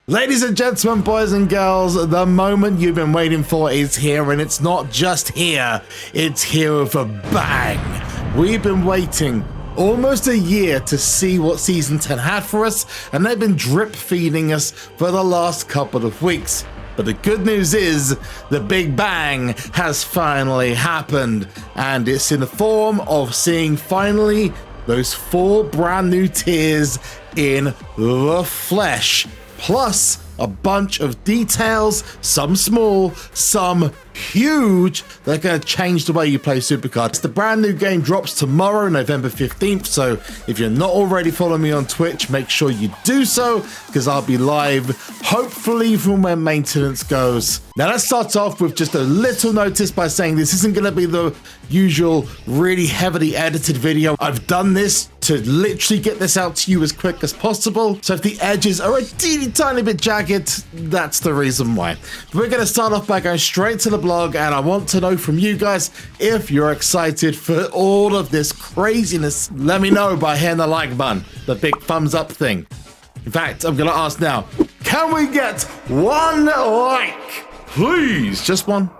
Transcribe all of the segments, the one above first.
Ladies and gentlemen, boys and girls, the moment you've been waiting for is here, and it's not just here, it's here with a bang. We've been waiting almost a year to see what Season 10 had for us, and they've been drip feeding us for the last couple of weeks. But the good news is, the big bang has finally happened, and it's in the form of seeing finally those 4 brand new tiers in the flesh. Plus a bunch of details, some small, some huge, that are going to change the way you play SuperCard. The brand new game drops tomorrow, November 15th, so if you're not already following me on Twitch, make sure you do so, because I'll be live, hopefully from when maintenance goes. Now let's start off with just a little notice by saying this isn't going to be the usual really heavily edited video. I've done this to literally get this out to you as quick as possible, so if the edges are a teeny tiny bit jagged, that's the reason why. But we're going to start off by going straight to the blog, and I want to know from you guys if you're excited for all of this craziness. Let me know by hitting the like button, the big thumbs up thing. In fact, I'm going to ask now, can we get 1 like? Please, just one.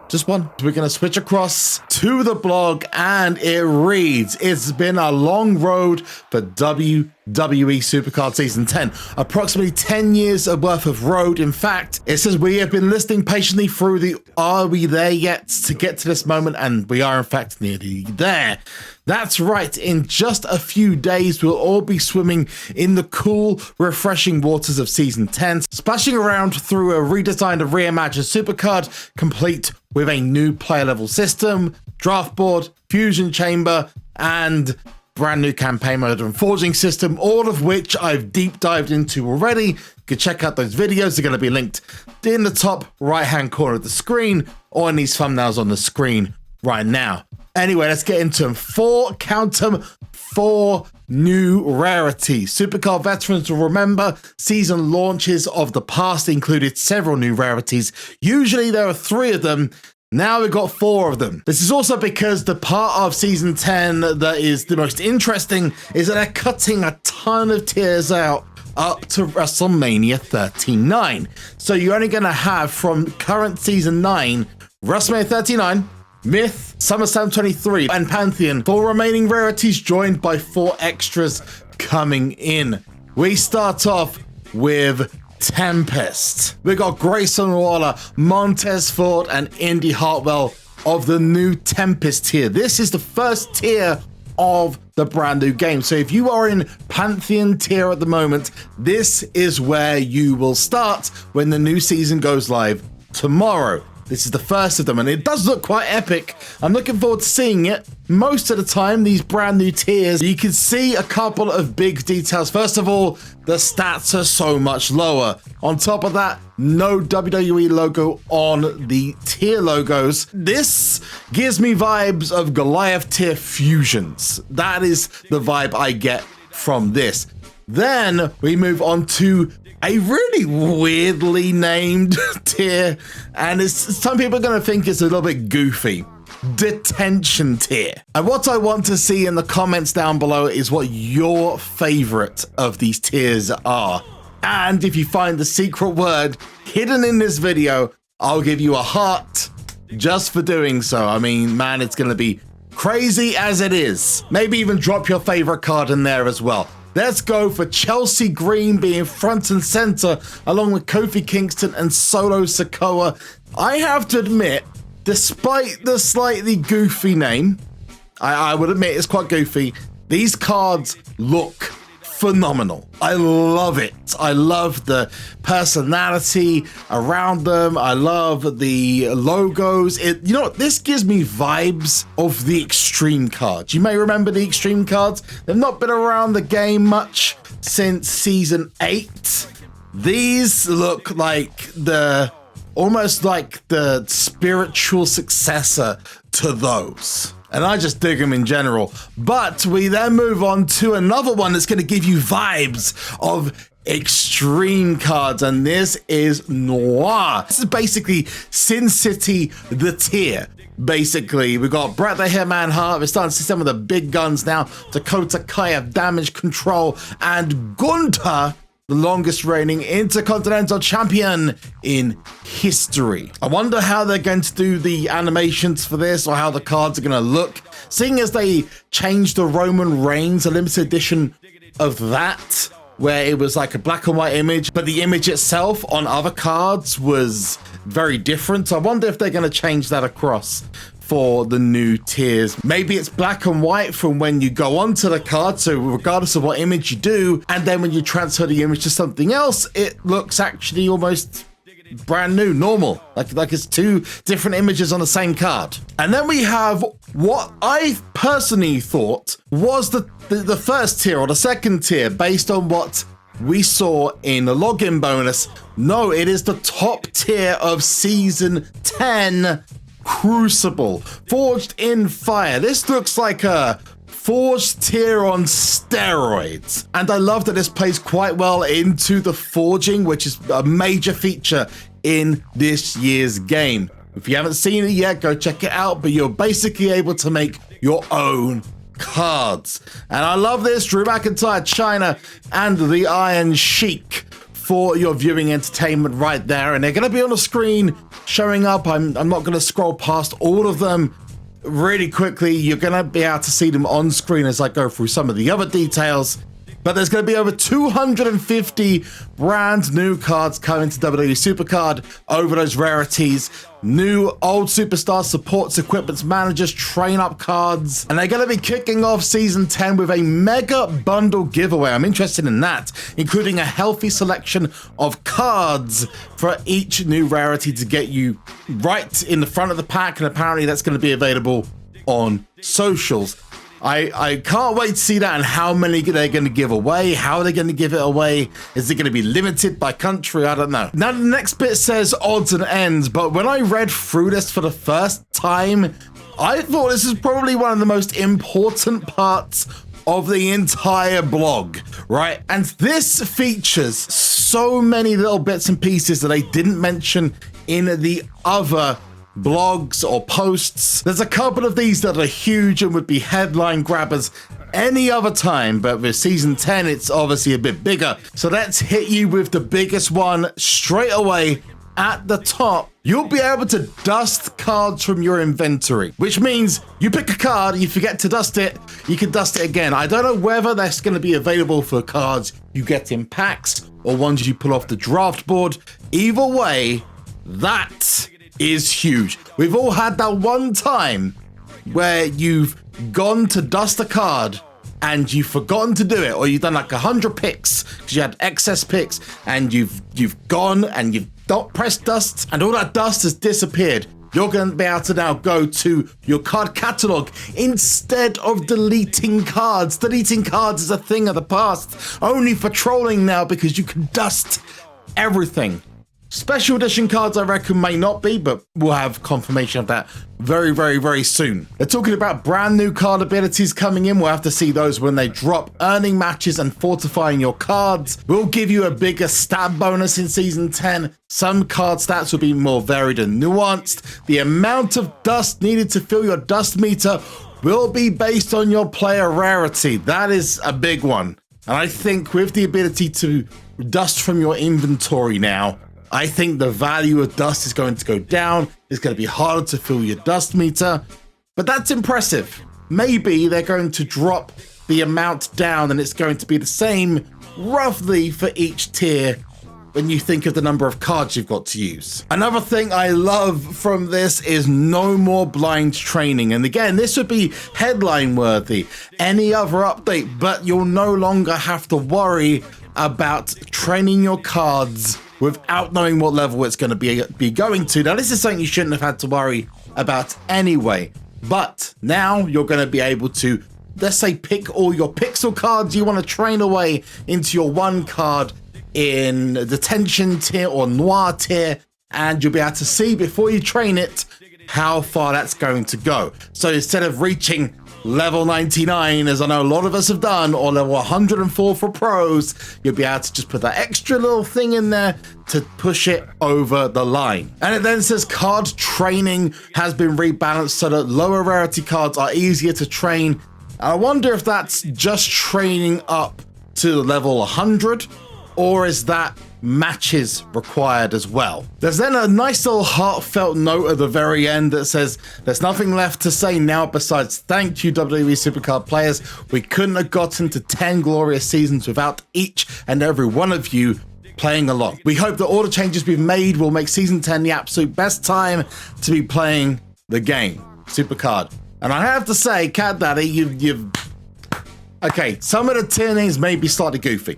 Just one. We're going to switch across to the blog, and it reads, it's been a long road for WWE SuperCard Season 10. Approximately 10 years worth of road. In fact, it says we have been listening patiently through the are we there yet to get to this moment, and we are in fact nearly there. That's right, in just a few days we'll all be swimming in the cool, refreshing waters of Season 10, splashing around through a redesigned and reimagined SuperCard, complete with a new player level system, draft board, fusion chamber, and brand new campaign mode and forging system, all of which I've deep dived into already. You can check out those videos, they're going to be linked in the top right hand corner of the screen or in these thumbnails on the screen right now. Anyway, let's get into them. 4, count them, 4 new rarities. SuperCard veterans will remember season launches of the past included several new rarities. Usually there are 3 of them. Now we've got 4 of them. This is also because the part of Season 10 that is the most interesting is that they're cutting a ton of tiers out up to WrestleMania 39. So you're only going to have from current Season 9, WrestleMania 39, Myth, SummerSlam 23, and Pantheon. 4 remaining rarities joined by 4 extras coming in. We start off with Tempest. We got Grayson Waller, Montez Ford, and Indy Hartwell of the new Tempest tier. This is the first tier of the brand new game. So if you are in Pantheon tier at the moment, this is where you will start when the new season goes live tomorrow. This is the first of them, and it does look quite epic. I'm looking forward to seeing it. Most of the time, these brand new tiers, you can see a couple of big details. First of all, the stats are so much lower. On top of that, no WWE logo on the tier logos. This gives me vibes of Goliath tier fusions. That is the vibe I get from this. Then we move on to a really weirdly named tier, and some people are going to think it's a little bit goofy. Detention tier. And what I want to see in the comments down below is what your favorite of these tiers are. And if you find the secret word hidden in this video, I'll give you a heart just for doing so. I mean, man, it's going to be crazy as it is. Maybe even drop your favorite card in there as well. Let's go for Chelsea Green being front and center, along with Kofi Kingston and Solo Sikoa. I have to admit, despite the slightly goofy name, I would admit it's quite goofy, these cards look phenomenal. I love it. I love the personality around them. I love the logos. You know what? This gives me vibes of the Extreme cards. You may remember the Extreme cards. They've not been around the game much since Season 8. These look like almost like the spiritual successor to those. And I just dig them in general. But we then move on to another one that's going to give you vibes of Extreme cards, and this is Noir. This is basically Sin City, the tier. Basically, we got Bret the Hitman Hart. We're starting to see some of the big guns now. Dakota Kai have damage control, and Gunther the longest reigning Intercontinental Champion in history. I wonder how they're going to do the animations for this, or how the cards are going to look, seeing as they changed the Roman Reigns, a limited edition of that, where it was like a black and white image, but the image itself on other cards was very different. So I wonder if they're going to change that across for the new tiers. Maybe it's black and white from when you go onto the card, so regardless of what image you do, and then when you transfer the image to something else, it looks actually almost brand new, normal, like it's two different images on the same card. And then we have what I personally thought was the first tier or the second tier based on what we saw in the login bonus. No, it is the top tier of season 10 Crucible, Forged in Fire. This looks like a Forged tier on steroids, and I love that this plays quite well into the forging, which is a major feature in this year's game. If you haven't seen it yet, go check it out, but you're basically able to make your own cards. And I love this, Drew McIntyre, China, and the Iron Sheik for your viewing entertainment right there, and they're going to be on the screen showing up. I'm not going to scroll past all of them really quickly. You're going to be able to see them on screen as I go through some of the other details. But there's going to be over 250 brand new cards coming to WWE SuperCard over those rarities. New old superstar supports, equipment managers, train up cards. And they're going to be kicking off season 10 with a mega bundle giveaway. I'm interested in that, including a healthy selection of cards for each new rarity to get you right in the front of the pack. And apparently that's going to be available on socials. I can't wait to see that, and how many they're going to give away. How are they going to give it away? Is it going to be limited by country? I don't know. Now, the next bit says odds and ends, but when I read through this for the first time, I thought this is probably one of the most important parts of the entire blog, right? And this features so many little bits and pieces that I didn't mention in the other blogs or posts. There's a couple of these that are huge and would be headline grabbers any other time, but with season 10 it's obviously a bit bigger. So let's hit you with the biggest one straight away. At the top, you'll be able to dust cards from your inventory, which means you pick a card, you forget to dust it, you can dust it again. I don't know whether that's going to be available for cards you get in packs or ones you pull off the draft board. Either way, that is huge. We've all had that one time where you've gone to dust a card and you've forgotten to do it, or you've done like 100 picks because you had excess picks, and you've gone and you've not pressed dust and all that dust has disappeared. You're going to be able to now go to your card catalog instead of deleting cards. Deleting cards is a thing of the past, only for trolling now, because you can dust everything. Special edition cards, I reckon, may not be, but we'll have confirmation of that very, very, very soon. They're talking about brand new card abilities coming in. We'll have to see those when they drop. Earning matches and fortifying your cards will give you a bigger stat bonus in season 10. Some card stats will be more varied and nuanced. The amount of dust needed to fill your dust meter will be based on your player rarity. That is a big one. And I think with the ability to dust from your inventory now, I think the value of dust is going to go down. It's going to be harder to fill your dust meter, but that's impressive. Maybe they're going to drop the amount down and it's going to be the same roughly for each tier when you think of the number of cards you've got to use. Another thing I love from this is no more blind training. And again, this would be headline worthy. Any other update, but you'll no longer have to worry about training your cards without knowing what level it's going to be going to. Now, this is something you shouldn't have had to worry about anyway, but now you're going to be able to, let's say, pick all your pixel cards you want to train away into your one card in the detention tier or Noir tier, and you'll be able to see before you train it how far that's going to go. So instead of reaching level 99, as I know a lot of us have done, or level 104 for pros, you'll be able to just put that extra little thing in there to push it over the line. And it then says card training has been rebalanced so that lower rarity cards are easier to train. I wonder if that's just training up to level 100, or is that matches required as well? There's then a nice little heartfelt note at the very end that says, there's nothing left to say now besides thank you WWE SuperCard players. We couldn't have gotten to 10 glorious seasons without each and every one of you playing along. We hope that all the changes we've made will make season 10 the absolute best time to be playing the game, SuperCard. And I have to say, Cat Daddy, you've... Okay, some of the tier names may be slightly goofy,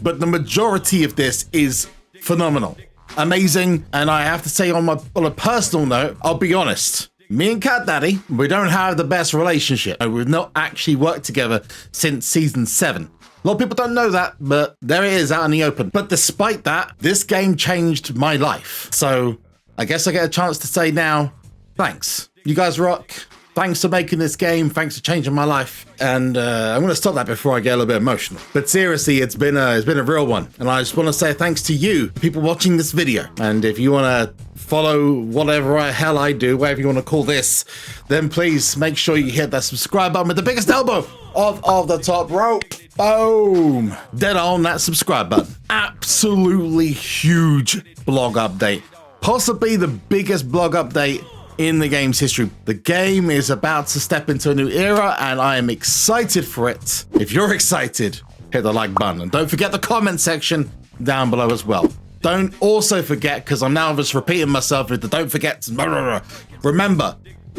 but the majority of this is phenomenal, amazing, and I have to say on a personal note, I'll be honest, me and Cat Daddy, we don't have the best relationship. We've not actually worked together since season 7. A lot of people don't know that, but there it is out in the open. But despite that, this game changed my life. So I guess I get a chance to say now, thanks. You guys rock. Thanks for making this game. Thanks for changing my life. And I'm going to stop that before I get a little bit emotional. But seriously, it's been a real one. And I just want to say thanks to you, people watching this video. And if you want to follow whatever hell I do, whatever you want to call this, then please make sure you hit that subscribe button with the biggest elbow of the top rope. Boom. Dead on that subscribe button. Absolutely huge blog update. Possibly the biggest blog update in the game's history. The game is about to step into a new era and I am excited for it. If you're excited, hit the like button and don't forget the comment section down below as well. Don't also forget, because I'm now just repeating myself with the don't forget, remember,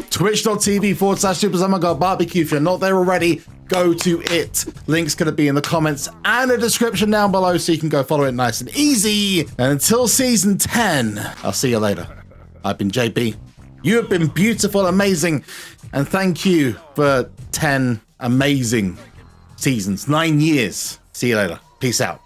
twitch.tv/SuperZomGBBQ. If you're not there already, go to it. Link's going to be in the comments and the description down below so you can go follow it nice and easy. And until season 10, I'll see you later. I've been JB. You have been beautiful, amazing, and thank you for 10 amazing seasons, 9 years. See you later. Peace out.